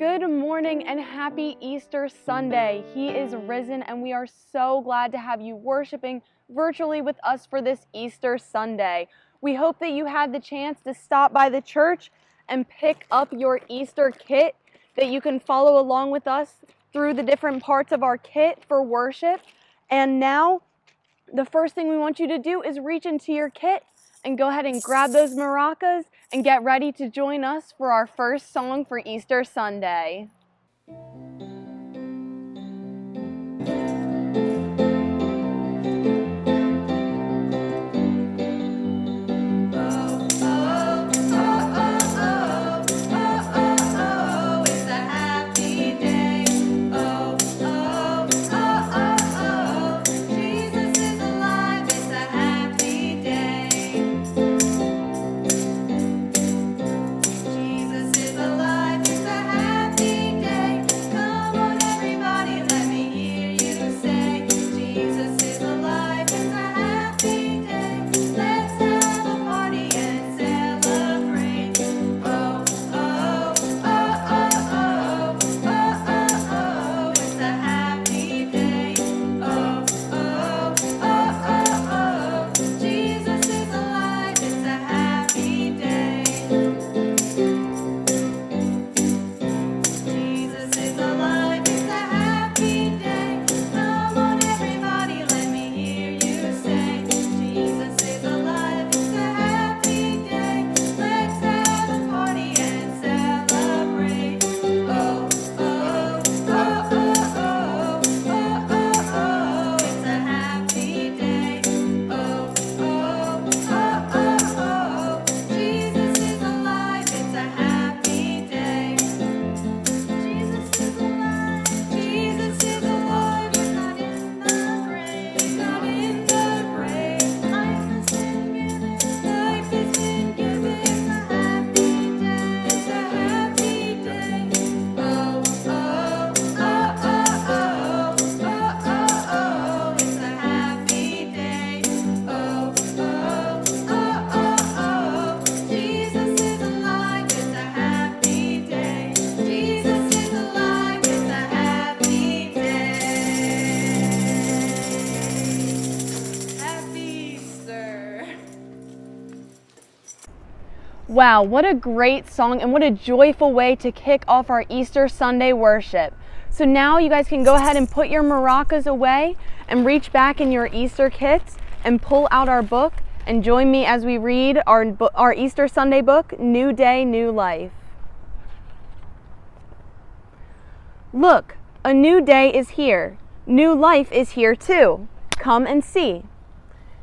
Good morning and happy Easter Sunday. He is risen and we are so glad to have you worshiping virtually with us for this Easter Sunday. We hope that you had the chance to stop by the church and pick up your Easter kit, that you can follow along with us through the different parts of our kit for worship. And now, the first thing we want you to do is reach into your kit and go ahead and grab those maracas and get ready to join us for our first song for Easter Sunday. Wow, what a great song and what a joyful way to kick off our Easter Sunday worship. So now you guys can go ahead and put your maracas away and reach back in your Easter kits and pull out our book and join me as we read our Easter Sunday book, New Day, New Life. Look, a new day is here. New life is here too. Come and see.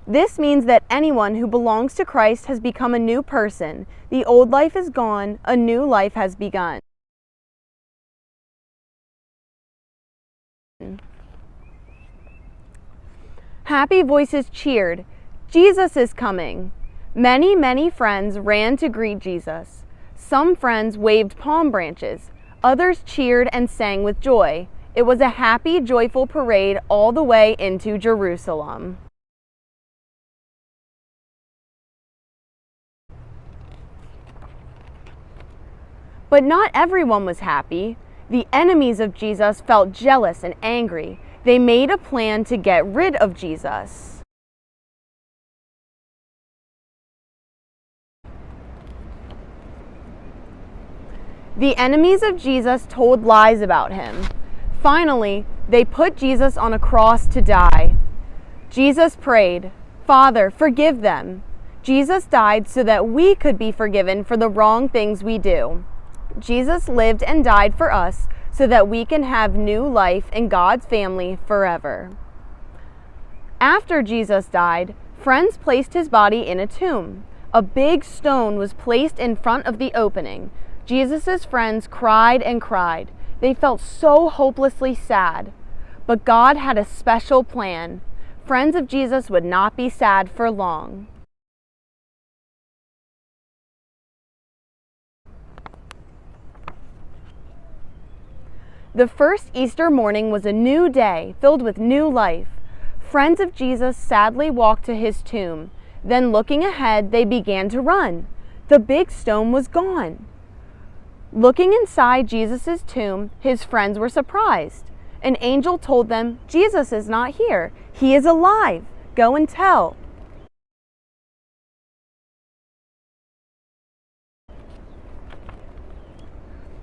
This means that anyone who belongs to Christ has become a new person. The old life is gone, a new life has begun. Happy voices cheered. Jesus is coming. Many, many friends ran to greet Jesus. Some friends waved palm branches. Others cheered and sang with joy. It was a happy, joyful parade all the way into Jerusalem. But not everyone was happy. The enemies of Jesus felt jealous and angry. They made a plan to get rid of Jesus. The enemies of Jesus told lies about him. Finally, they put Jesus on a cross to die. Jesus prayed, "Father, forgive them." Jesus died so that we could be forgiven for the wrong things we do. Jesus lived and died for us so that we can have new life in God's family forever. After Jesus died, friends placed his body in a tomb. A big stone was placed in front of the opening. Jesus' friends cried and cried. They felt so hopelessly sad. But God had a special plan. Friends of Jesus would not be sad for long. The first Easter morning was a new day filled with new life. Friends of Jesus sadly walked to his tomb. Then looking ahead, they began to run. The big stone was gone. Looking inside Jesus' tomb, his friends were surprised. An angel told them, "Jesus is not here. He is alive. Go and tell."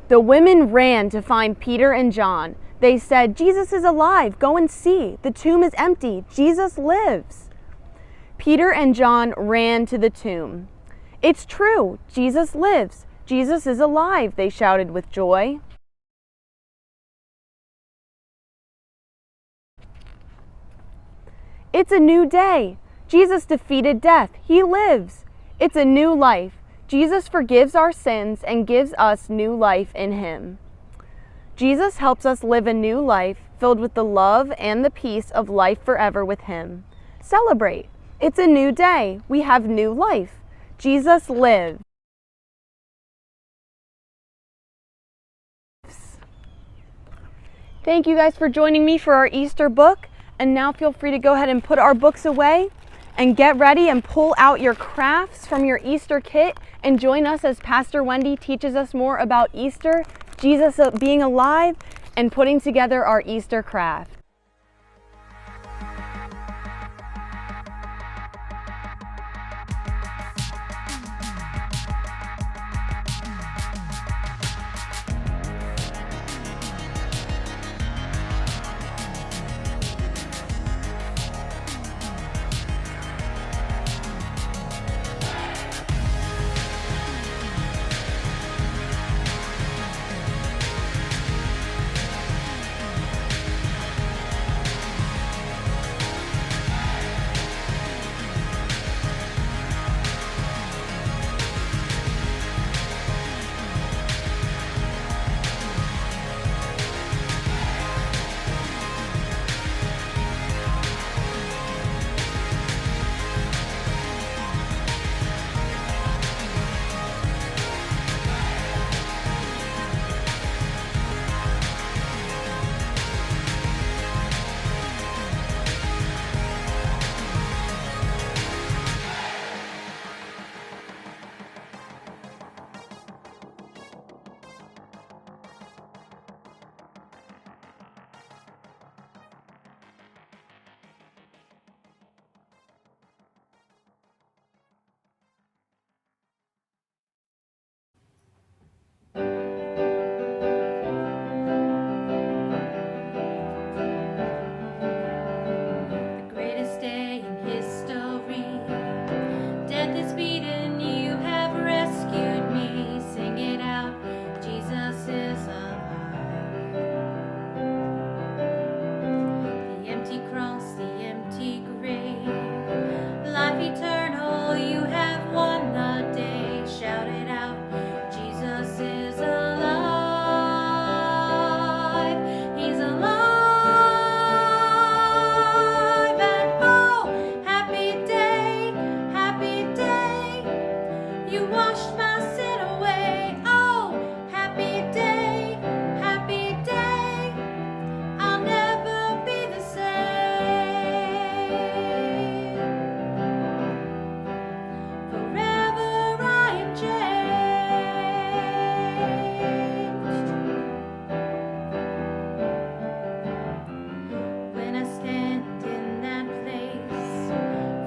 The women ran to find Peter and John. They said, "Jesus is alive. Go and see. The tomb is empty. Jesus lives." Peter and John ran to the tomb. "It's true. Jesus lives. Jesus is alive," they shouted with joy. It's a new day. Jesus defeated death. He lives. It's a new life. Jesus forgives our sins and gives us new life in Him. Jesus helps us live a new life filled with the love and the peace of life forever with Him. Celebrate. It's a new day. We have new life. Jesus lives. Thank you guys for joining me for our Easter book. And now feel free to go ahead and put our books away and get ready and pull out your crafts from your Easter kit and join us as Pastor Wendy teaches us more about Easter, Jesus being alive, and putting together our Easter craft.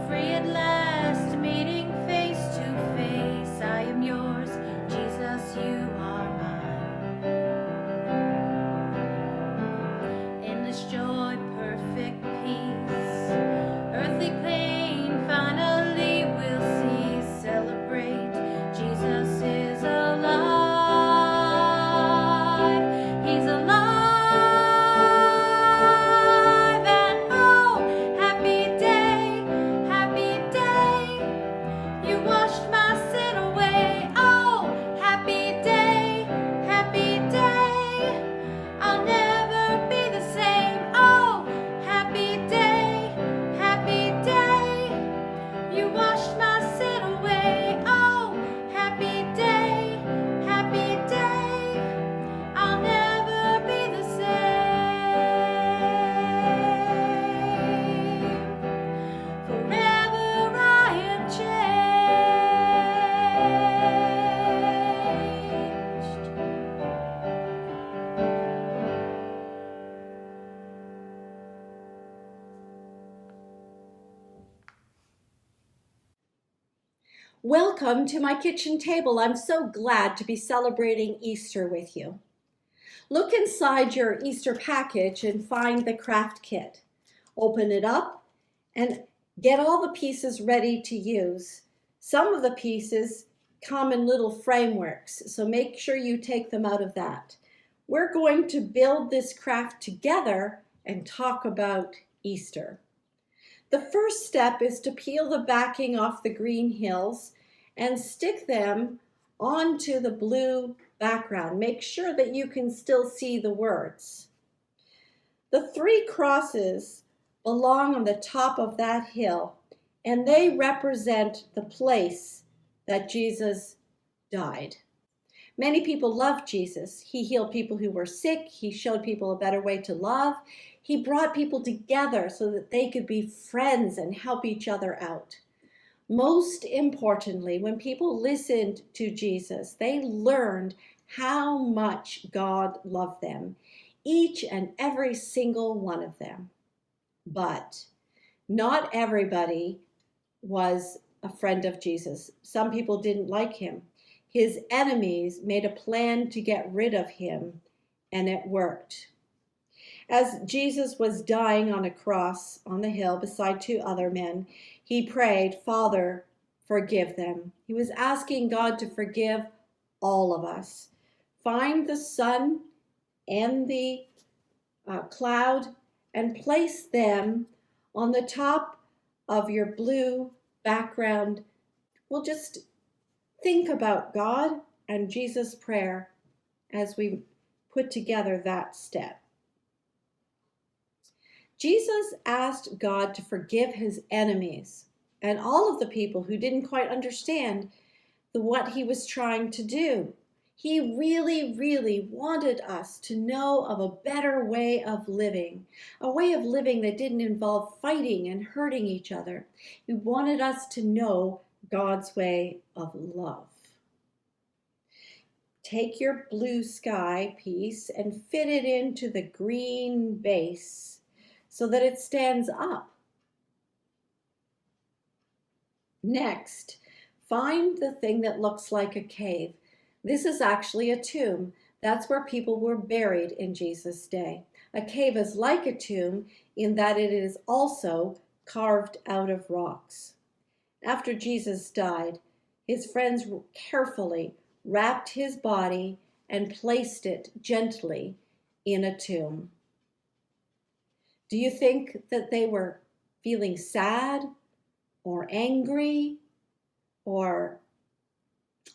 Free at last, meeting face to face, I Welcome to my kitchen table. I'm so glad to be celebrating Easter with you. Look inside your Easter package and find the craft kit. Open it up and get all the pieces ready to use. Some of the pieces come in little frameworks, so make sure you take them out of that. We're going to build this craft together and talk about Easter. The first step is to peel the backing off the green hills and stick them onto the blue background. Make sure that you can still see the words. The 3 crosses belong on the top of that hill, and they represent the place that Jesus died. Many people love Jesus. He healed people who were sick. He showed people a better way to love. He brought people together so that they could be friends and help each other out. Most importantly, when people listened to Jesus, they learned how much God loved them, each and every single one of them. But not everybody was a friend of Jesus. Some people didn't like him. His enemies made a plan to get rid of him, and it worked. As Jesus was dying on a cross on the hill beside 2 other men, he prayed, "Father, forgive them." He was asking God to forgive all of us. Find the sun and the cloud and place them on the top of your blue background. We'll just think about God and Jesus' prayer as we put together that step. Jesus asked God to forgive his enemies and all of the people who didn't quite understand what he was trying to do. He really, really wanted us to know of a better way of living, a way of living that didn't involve fighting and hurting each other. He wanted us to know God's way of love. Take your blue sky piece and fit it into the green base so that it stands up. Next, find the thing that looks like a cave. This is actually a tomb. That's where people were buried in Jesus' day. A cave is like a tomb in that it is also carved out of rocks. After Jesus died, his friends carefully wrapped his body and placed it gently in a tomb. Do you think that they were feeling sad or angry or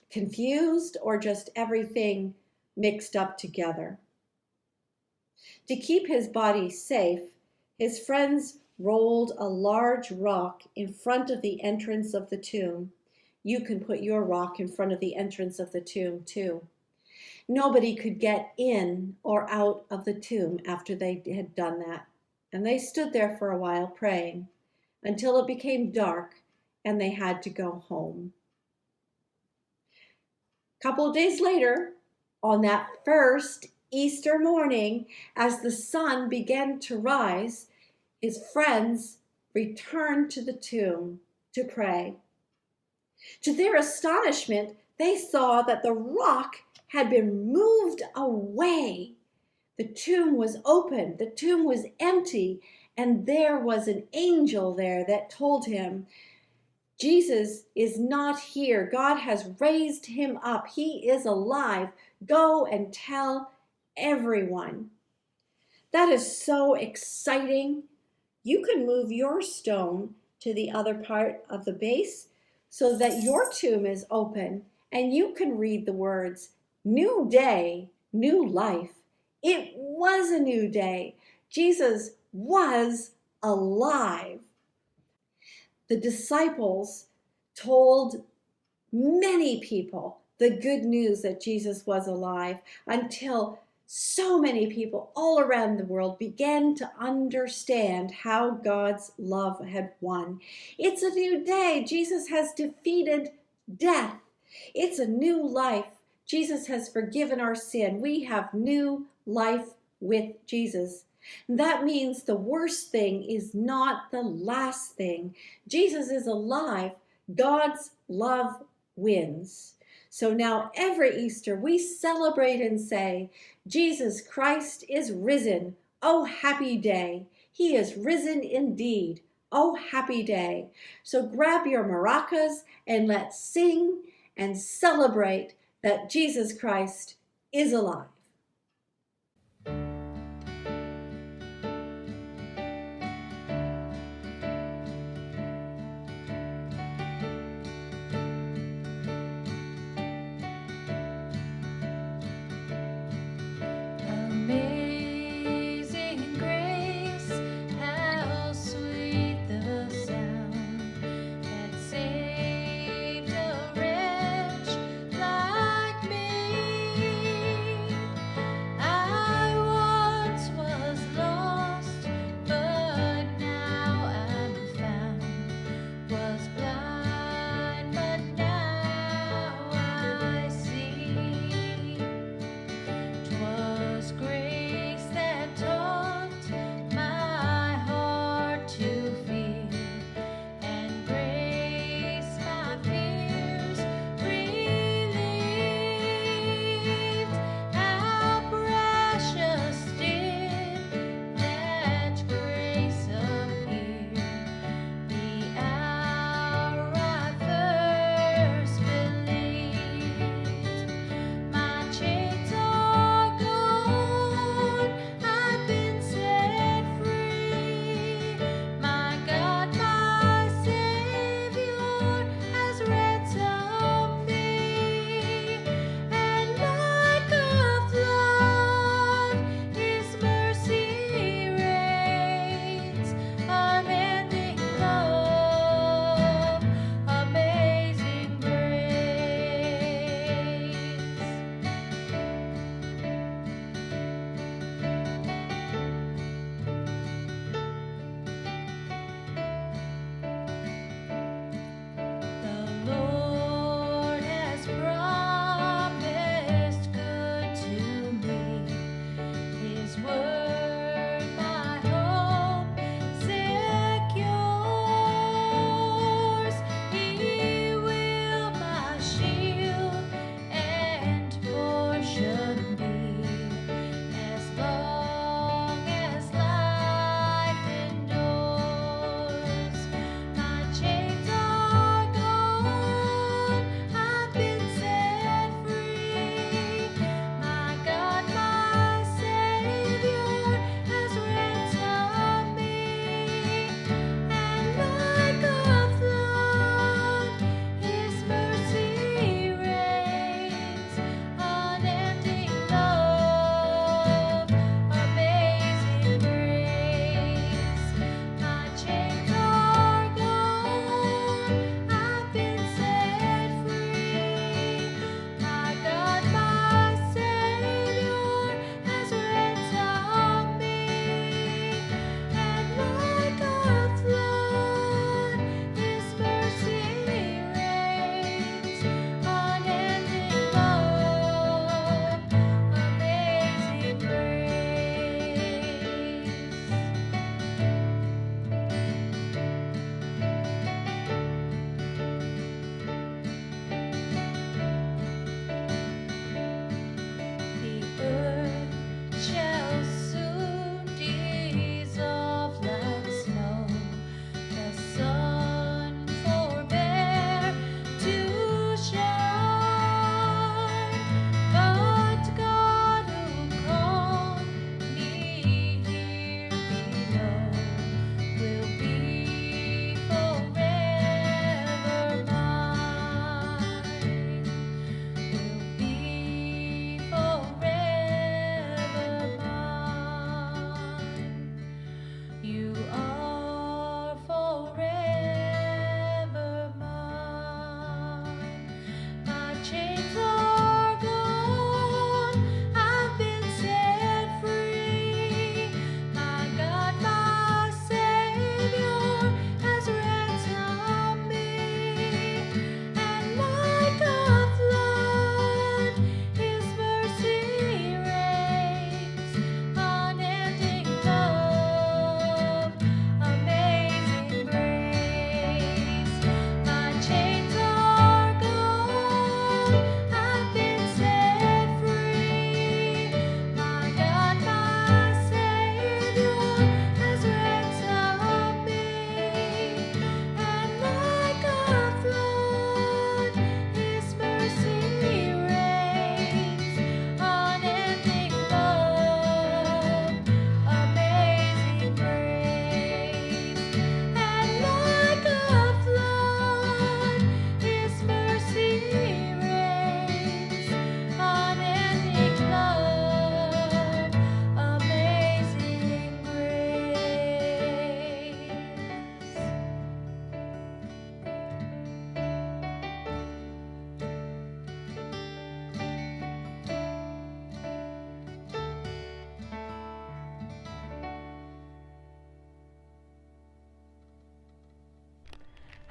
confused or just everything mixed up together? To keep his body safe, his friends rolled a large rock in front of the entrance of the tomb. You can put your rock in front of the entrance of the tomb too. Nobody could get in or out of the tomb after they had done that. And they stood there for a while praying until it became dark and they had to go home. A couple of days later, on that first Easter morning, as the sun began to rise, his friends returned to the tomb to pray. To their astonishment, they saw that the rock had been moved away. The tomb was open, the tomb was empty, and there was an angel there that told him, Jesus is not here. God has raised him up. He is alive. Go and tell everyone. That is so exciting. You can move your stone to the other part of the base so that your tomb is open and you can read the words, "New day, new life." It was a new day. Jesus was alive. The disciples told many people the good news that Jesus was alive until so many people all around the world began to understand how God's love had won. It's a new day. Jesus has defeated death. It's a new life. Jesus has forgiven our sin. We have new life with Jesus. That means the worst thing is not the last thing. Jesus is alive. God's love wins. So now every Easter we celebrate and say, Jesus Christ is risen. Oh, happy day. He is risen indeed. Oh, happy day. So grab your maracas and let's sing and celebrate that Jesus Christ is alive. Amazing grace, how sweet the sound that saved a wretch like me.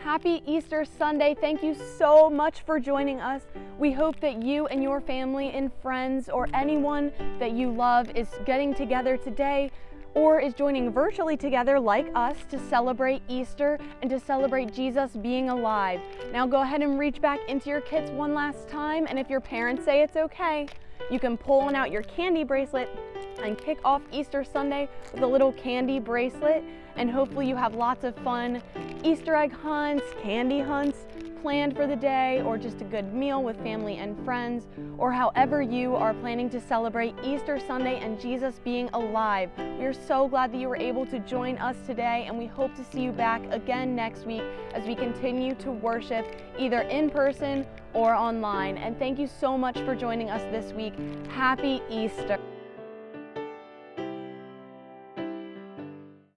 Happy Easter Sunday. Thank you so much for joining us. We hope that you and your family and friends or anyone that you love is getting together today or is joining virtually together like us to celebrate Easter and to celebrate Jesus being alive. Now go ahead and reach back into your kits one last time, and if your parents say it's okay, you can pull on out your candy bracelet and kick off Easter Sunday with a little candy bracelet, and hopefully you have lots of fun Easter egg hunts, candy hunts planned for the day, or just a good meal with family and friends, or however you are planning to celebrate Easter Sunday and Jesus being alive. We are so glad that you were able to join us today, and we hope to see you back again next week as we continue to worship either in person or online. And thank you so much for joining us this week. Happy Easter.